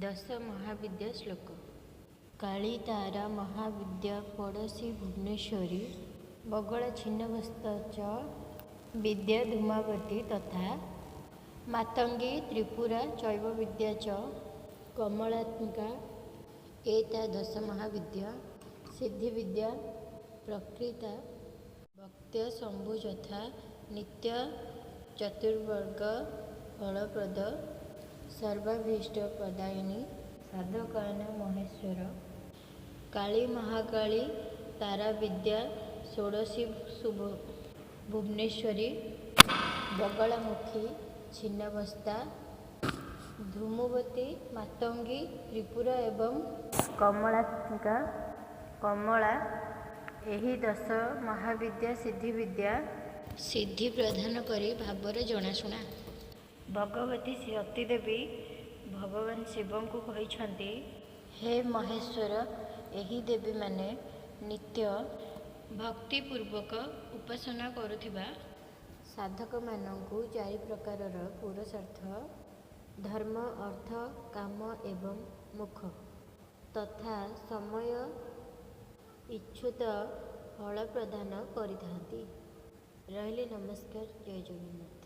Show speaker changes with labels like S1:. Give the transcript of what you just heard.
S1: दश महाविद्या श्लोक। काली तारा महाविद्या पड़ोसी भुवनेश्वरी बगला छिन्नवस्त्र च विद्या धूमावती तथा मातंगी त्रिपुरा चैव विद्या च कमलात्मिका एता दश महाविद्या सिद्धि विद्या प्रकृता भक्त्य शंभु यथा नित्य चतुर्वर्ग फलप्रद सर्वाभीष्ट प्रदायिनी साधकान महेश्वर काली महाकाली तारा विद्या षोडशी भुवनेश्वरी बगलामुखी छिन्नवस्ता धूमवती मातंगी त्रिपुरा एवं कमलात्मिका कमला एही दश महाविद्या सिद्धि प्रदान करी भावरे जनाशुना। भगवती सती देवी भगवान शिव को कहिछंती, हे महेश्वर एही देवी माने नित्य भक्तिपूर्वक उपासना करुथिबा साधक मानंकु चारि प्रकारर पुरुषार्थ धर्म अर्थ काम एवं मुख तथा समय इच्छुत फल प्रदान करिथांती। रहले नमस्कार। जय जगन्नाथ।